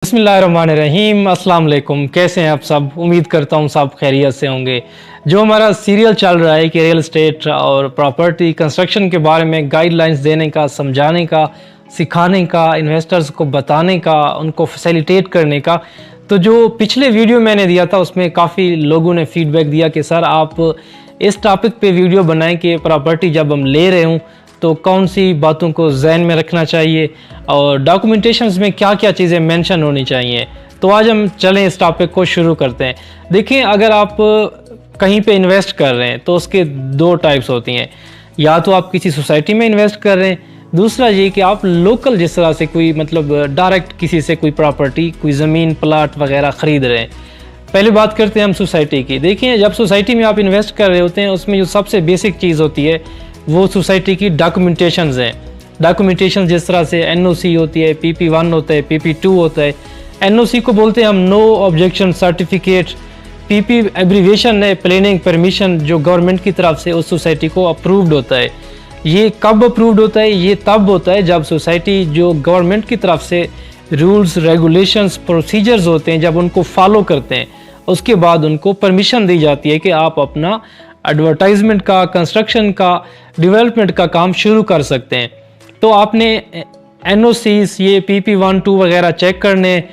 बिस्मिल्लाहिर्रहमानिर्रहीम, अस्सलाम वालेकुम। कैसे हैं आप सब? उम्मीद करता हूँ सब खैरियत से होंगे। जो हमारा सीरियल चल रहा है कि रियल एस्टेट और प्रॉपर्टी कंस्ट्रक्शन के बारे में गाइडलाइंस देने का, समझाने का, सिखाने का, इन्वेस्टर्स को बताने का, उनको फैसिलिटेट करने का, तो जो पिछले वीडियो मैंने दिया था उसमें काफ़ी लोगों ने फीडबैक दिया कि सर आप इस टॉपिक पे वीडियो बनाएं कि प्रॉपर्टी जब हम ले रहे हूँ तो कौन सी बातों को जहन में रखना चाहिए और डॉक्यूमेंटेशंस में क्या क्या चीज़ें मेंशन होनी चाहिए। तो आज हम चलें इस टॉपिक को शुरू करते हैं। देखिए, अगर आप कहीं पे इन्वेस्ट कर रहे हैं तो उसके दो टाइप्स होती हैं। या तो आप किसी सोसाइटी में इन्वेस्ट कर रहे हैं, दूसरा ये कि आप लोकल जिस तरह से कोई मतलब डायरेक्ट किसी से कोई प्रॉपर्टी, कोई ज़मीन, प्लाट वगैरह ख़रीद रहे हैं। पहले बात करते हैं हम सोसाइटी की। देखिए, जब सोसाइटी में आप इन्वेस्ट कर रहे होते हैं उसमें जो सबसे बेसिक चीज़ होती है वो सोसाइटी की डॉक्यूमेंटेशंस हैं। डॉक्यूमेंटेशन जिस तरह से एनओसी होती है, PP1 होता है, PP2 होता है। एनओसी को बोलते हैं हम no objection certificate. PP abbreviation है प्लानिंग परमिशन, जो गवर्नमेंट की तरफ से उस सोसाइटी को अप्रूव्ड होता है। ये कब अप्रूव्ड होता है? ये तब होता है जब सोसाइटी जो गवर्नमेंट की तरफ से रूल्स, रेगुलेशंस, प्रोसीजर्स होते हैं, जब उनको फॉलो करते हैं उसके बाद उनको परमिशन दी जाती है कि आप अपना एडवर्टाइजमेंट का, कंस्ट्रक्शन का, डेवलपमेंट का काम शुरू कर सकते हैं। तो आपने एनओसीस, ये PP1, 2 वगैरह चेक करने,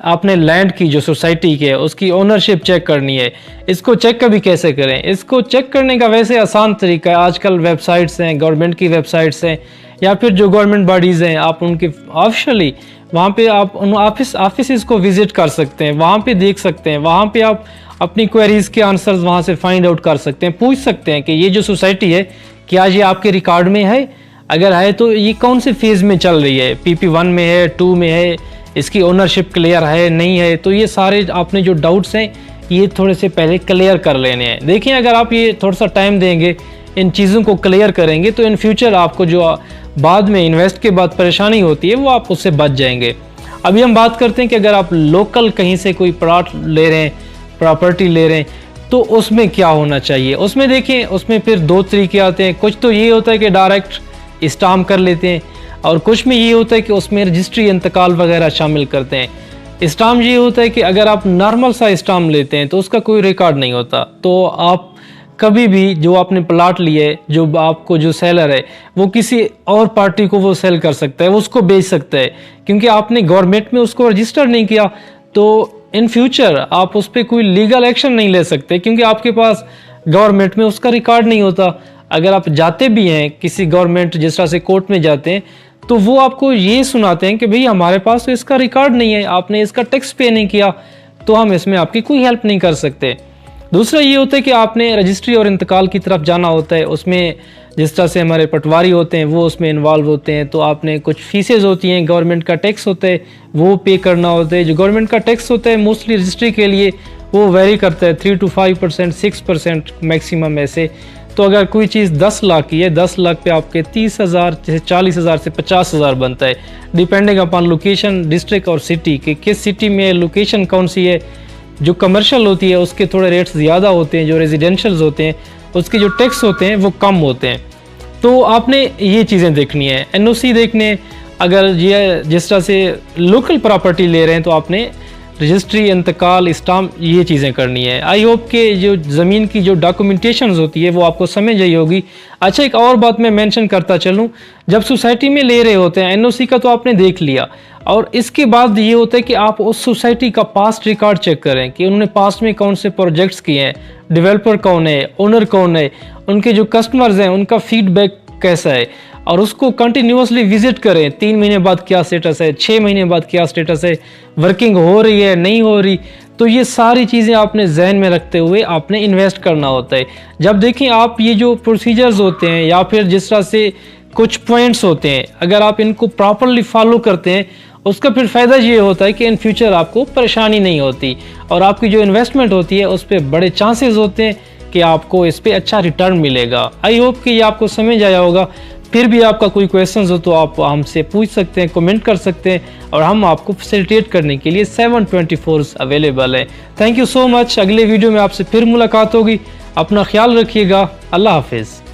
आपने लैंड की जो सोसाइटी की है उसकी ओनरशिप चेक करनी है। इसको चेक कभी कैसे करें? इसको चेक करने का वैसे आसान तरीका है, आजकल वेबसाइट्स हैं, गवर्नमेंट की वेबसाइट्स हैं या फिर जो गवर्नमेंट बॉडीज़ हैं, आप उनके ऑफिशियली वहाँ पे आप उन ऑफिस को विज़िट कर सकते हैं, वहाँ पे देख सकते हैं, वहाँ पे आप अपनी क्वेरीज़ के आंसर्स वहाँ से फाइंड आउट कर सकते हैं, पूछ सकते हैं कि ये जो सोसाइटी है क्या ये आपके रिकॉर्ड में है, अगर है तो ये कौन से फेज़ में चल रही है, PP1 में है, 2 में है, इसकी ओनरशिप क्लियर है नहीं है। तो ये सारे आपने जो डाउट्स हैं ये थोड़े से पहले क्लियर कर लेने हैं। देखिए, अगर आप ये थोड़ा सा टाइम देंगे, इन चीज़ों को क्लियर करेंगे तो इन फ्यूचर आपको जो बाद में इन्वेस्ट के बाद परेशानी होती है वो आप उससे बच जाएंगे। अभी हम बात करते हैं कि अगर आप लोकल कहीं से कोई प्लॉट ले रहे हैं, प्रॉपर्टी ले रहे हैं, तो उसमें क्या होना चाहिए। उसमें देखिए, उसमें फिर दो तरीके आते हैं। कुछ तो ये होता है कि डायरेक्ट स्टाम्प कर लेते हैं और कुछ में ये होता है कि उसमें रजिस्ट्री, इंतकाल वगैरह शामिल करते हैं। स्टाम्प ये होता है कि अगर आप नॉर्मल सा स्टाम्प लेते हैं तो उसका कोई रिकॉर्ड नहीं होता, तो आप कभी भी जो आपने प्लाट लिए, जो आपको जो सेलर है वो किसी और पार्टी को वो सेल कर सकता है, वो उसको बेच सकता है, क्योंकि आपने गवर्नमेंट में उसको रजिस्टर नहीं किया। तो इन फ्यूचर आप उस पर कोई लीगल एक्शन नहीं ले सकते क्योंकि आपके पास गवर्नमेंट में उसका रिकॉर्ड नहीं होता। अगर आप जाते भी हैं किसी गवर्नमेंट जिस तरह से कोर्ट में जाते हैं तो वो आपको ये सुनाते हैं कि भाई हमारे पास तो इसका रिकॉर्ड नहीं है, आपने इसका टैक्स पे नहीं किया, तो हम इसमें आपकी कोई हेल्प नहीं कर सकते। दूसरा ये होता है कि आपने रजिस्ट्री और इंतकाल की तरफ जाना होता है। उसमें जिस तरह से हमारे पटवारी होते हैं वो उसमें इन्वॉल्व होते हैं, तो आपने कुछ फीसेस होती हैं, गवर्नमेंट का टैक्स होता है वो पे करना होता है। जो गवर्नमेंट का टैक्स होता है मोस्टली रजिस्ट्री के लिए वो वेरी करता है, 3 to 5%, 6% मैक्सिमम ऐसे। तो अगर कोई चीज़ 10 लाख की है, 10 लाख पे आपके 30,000 से 40,000 से 50,000 बनता है, डिपेंडिंग अपॉन लोकेशन, डिस्ट्रिक्ट और सिटी कि किस सिटी में लोकेशन कौन सी है। जो कमर्शियल होती है उसके थोड़े रेट्स ज़्यादा होते हैं, जो रेजिडेंशियल्स होते हैं उसके जो टैक्स होते हैं वो कम होते हैं। तो आपने ये चीज़ें देखनी है, एनओसी देखने। अगर ये जिस तरह से लोकल प्रॉपर्टी ले रहे हैं तो आपने रजिस्ट्री, इंतकाल, स्टाम्प, ये चीज़ें करनी है। आई होप कि जो ज़मीन की जो डॉक्यूमेंटेशंस होती है वो आपको समझ आई होगी। अच्छा, एक और बात मैं मेंशन करता चलूँ, जब सोसाइटी में ले रहे होते हैं एनओसी का तो आपने देख लिया, और इसके बाद ये होता है कि आप उस सोसाइटी का पास्ट रिकॉर्ड चेक करें कि उन्होंने पास्ट में कौन से प्रोजेक्ट्स किए हैं, डेवलपर कौन है, ओनर कौन है, उनके जो कस्टमर्स हैं उनका फीडबैक कैसा है, और उसको कंटिन्यूसली विजिट करें। 3 महीने बाद क्या स्टेटस है, 6 महीने बाद क्या स्टेटस है, वर्किंग हो रही है नहीं हो रही। तो ये सारी चीज़ें आपने जहन में रखते हुए आपने इन्वेस्ट करना होता है। जब देखें आप ये जो प्रोसीजर्स होते हैं या फिर जिस तरह से कुछ पॉइंट्स होते हैं, अगर आप इनको प्रॉपरली फॉलो करते हैं उसका फिर फ़ायदा ये होता है कि इन फ्यूचर आपको परेशानी नहीं होती और आपकी जो इन्वेस्टमेंट होती है उस पर बड़े चांसेस होते हैं कि आपको इस पर अच्छा रिटर्न मिलेगा। आई होप कि ये आपको समझ आया होगा। फिर भी आपका कोई क्वेश्चंस हो तो आप हमसे पूछ सकते हैं, कमेंट कर सकते हैं, और हम आपको फैसिलिटेट करने के लिए 7/24 अवेलेबल है। Thank you so much. अगले वीडियो में आपसे फिर मुलाकात होगी। अपना ख्याल रखिएगा। अल्लाह हाफिज़।